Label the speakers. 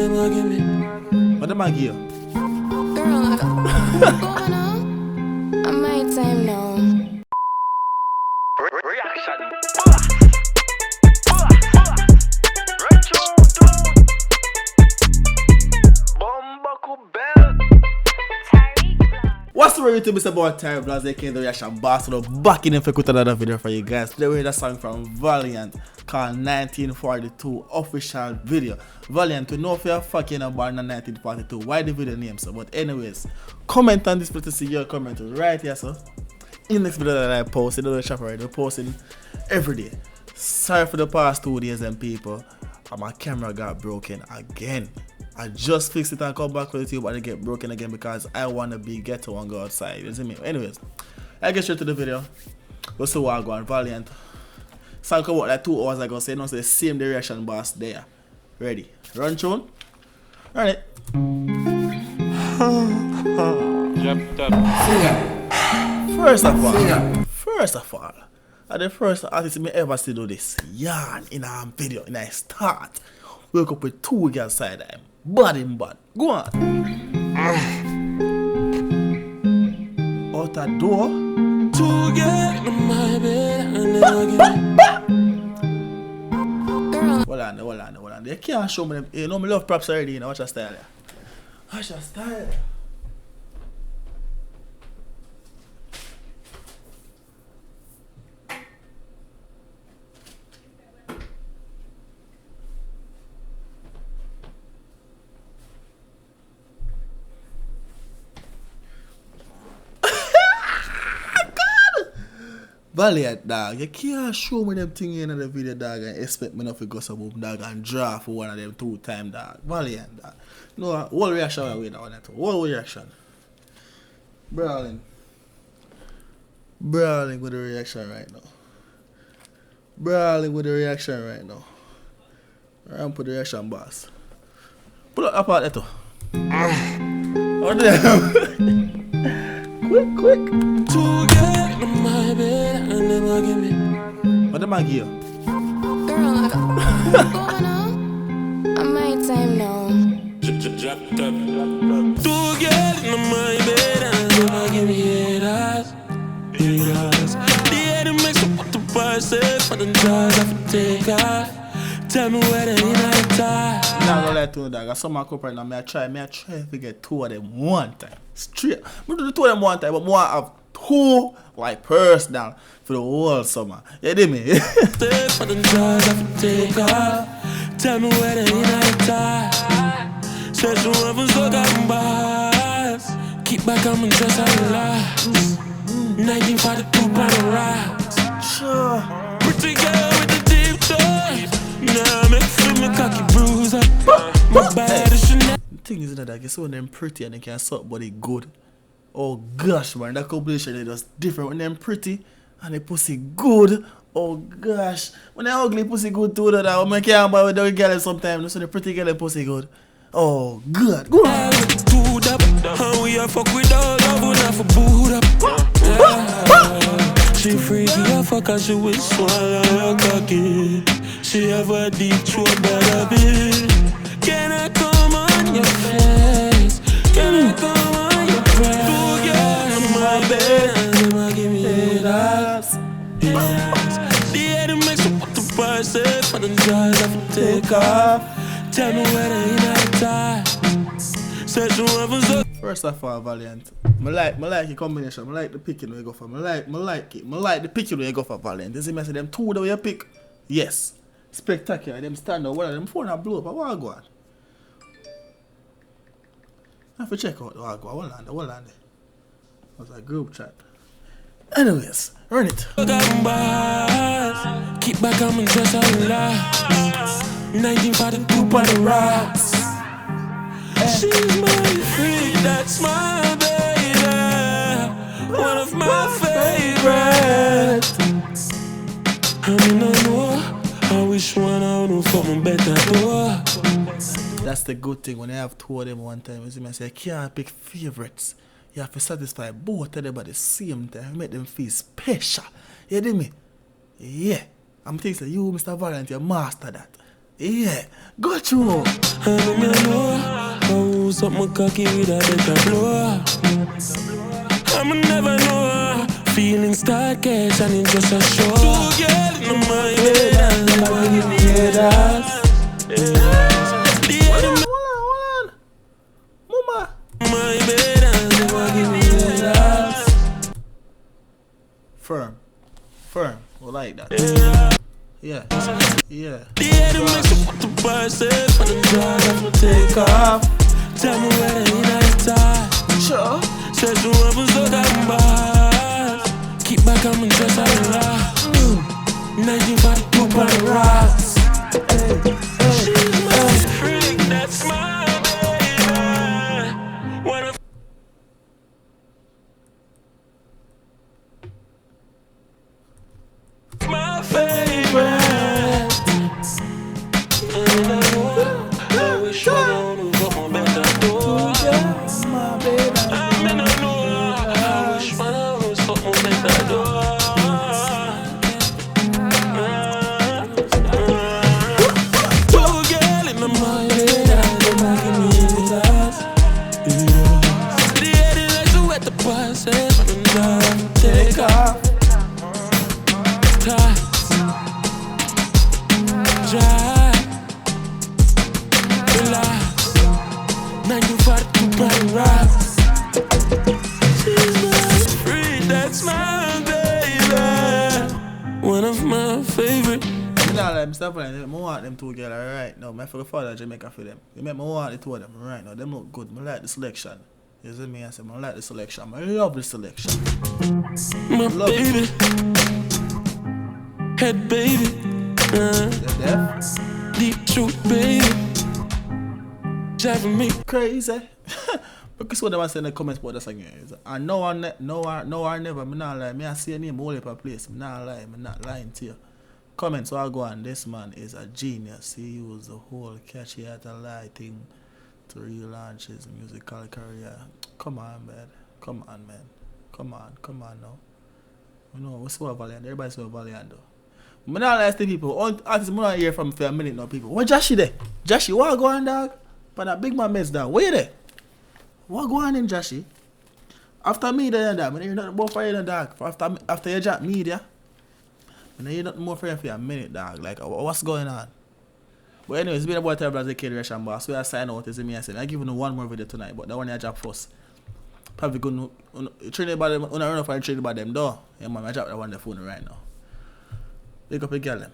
Speaker 1: What am I give you?
Speaker 2: Girl, what's going on? I'm my time now.
Speaker 3: Reaction.
Speaker 1: What's the way to Mr. Boy Tyrekevlogs, aka the reaction boss? Back in for another video for you guys. Today we heard a song from Valiant called 1942 official video. Valiant, we know if you're fucking born in 1942. Why the video name so? But anyways, comment on this video to see your comment right here, so. In this video that I posted, you know the shop already, we're posting every day. Sorry for the past 2 days and people, and my camera got broken again. I just fixed it and come back with you, but it get broken again because I want to be ghetto and go outside. You see me? Anyways, I get straight to the video. We'll see what I go on Valiant. Song come out like 2 hours ago, so you know the same reaction boss there. Ready? Run tune? Run it. First of all, I'm the first artist me ever see do this yarn in a video in a start. Wake up with 2 girls side time. Bad in bad. Go on. Out the door.
Speaker 4: 2 girls in my bed and then
Speaker 1: Hold on. You can't show me them. You know me love props already, you know. Watch your style here. Watch your style. Valiant, dog, you can't show me them thing in the video, dog, and expect me not to go some boom, dog, and draw for one of them 2 times, dog. Valiant, dog. No, what reaction I wait on that? What reaction? Brawling with the reaction right now. Brawling with the reaction right now. I'm put the reaction boss. Pull up apart that too. Oh damn. Quick.
Speaker 4: 2 girls in my bed and then give me.
Speaker 1: What am I give you?
Speaker 2: Girl, what's going on? I'm my time now.
Speaker 4: 2 girls in my bed and then give me haters. The head makes up what the bar say for the jars I have to take off. Tell me where they in I tie.
Speaker 1: Nah, no lie to you, dog. I saw my couple right now. I try to get 2 of them one time. Straight. I do the 2 of them one time, but more have 2 like personal for the whole summer. You dig me?
Speaker 4: Stay for the jars I have to take off. Tell me where they in I tie. Search the weapon so got bars. Keep back on my dress I relax. 1942 by the rocks.
Speaker 1: Sure.
Speaker 4: Pretty girl with the deep thoughts. Now make feel me cocky bruise up. My bad is Chanel.
Speaker 1: The thing is that I guess when them pretty and they can suck body good. Oh gosh, man, that combination is just different. When them pretty and they pussy good. Oh gosh, when they ugly pussy good too, that I make can't buy with the girl sometimes. So the pretty girl pussy good. Oh good. Go on.
Speaker 4: Dude up, how we a fuck with all love when I for boot up. She freaky, I fuck her, she will swallow her cocky. She have a deep throat, but a bit. Can I come on your face? Can I come on your face? 2 girls in my bed and then give me haters. The head makes up what the bar say for the jars I have to take off. Tell me where they in I tie. Search the weapons up.
Speaker 1: First of all, Valiant, I like the combination. I like the picking we go for. I like it. I like the picking we go for Valiant. You see me say them 2 that we pick? Yes. Spectacular. Them stand out. One of them phone and blow up. I want to go on. I have to check out the go. Hold on there. It was a group chat. Anyways, run it.
Speaker 4: Keep back on my dress I relax. 1942 by the rocks. She's my freak, that's my baby. One of my favorites. I mean, I know. I wish one I would for my better door.
Speaker 1: That's the good thing when you have 2 of them one time. You see me say, you can't pick favorites. You have to satisfy both of them at the same time. Make them feel special. You dig me? Yeah. I'm thinking you, Mr. Valiant, you master that. Yeah, go through.
Speaker 4: And me know how something cocky with a better blow. I'ma never know. Feeling start catch and it's just a show. Two girl in my mind,
Speaker 1: Hold on. Mama.
Speaker 4: my bed and never give me that.
Speaker 1: Firm. We like that. Yeah.
Speaker 4: The other makes you put the bar safe for the drive I'ma take off. Tell me where they night time.
Speaker 1: Sure.
Speaker 4: Said you ever so damn bad. Keep back on me just a lot. 1942 by the rocks. She's my freak, that's my baby. What a my favorite. And I wish I don't got my better door. I'm in a know. I wish I don't got my better door. Two girl in my mind, they give me that. The head likes to wet the pass, and take off. Dry, relax. 1942 by the rocks. She's my free, that's my baby. One of my favorite.
Speaker 1: I'm stop playing. I want them two girls right now. I forgot father Jamaica for them. You make me want the two of them right now. Them look good. I like the selection. You see me? I say I like the selection. I love the selection.
Speaker 4: My
Speaker 1: love
Speaker 4: baby. Head baby.
Speaker 1: You deaf?
Speaker 4: Deep truth baby. Driving me
Speaker 1: Crazy. Because what they want to say in the comments about this again is, and no one never. Me not lie. Me I see a name all over the place. Me not lie. Me not lying to you. Comments, so I go on. This man is a genius. He used the whole catchy at a lie thing to relaunch his musical career. Come on, man. Come on now. You know, we saw Valiant. Everybody saw Valiant though. Me not lie to people. All artists, me not hear from for a minute now. People, what Joshy there? Joshy, what go on, dog? But that big man mess down. Where you there? What go on in Joshy? After me, there, dog. Me hear nothing more for you, dog. After you jack media. And then you nothing more for a minute, dog. Like, what's going on? But anyway, it's been about Tyrekevlogs, the Russian boss. So I sign out, is me I said. I give you one more video tonight, but that one I drop first. Probably going to train about them, run off and train about them, though. Yeah, man, I drop that one on the phone right now. Pick up a girl, them.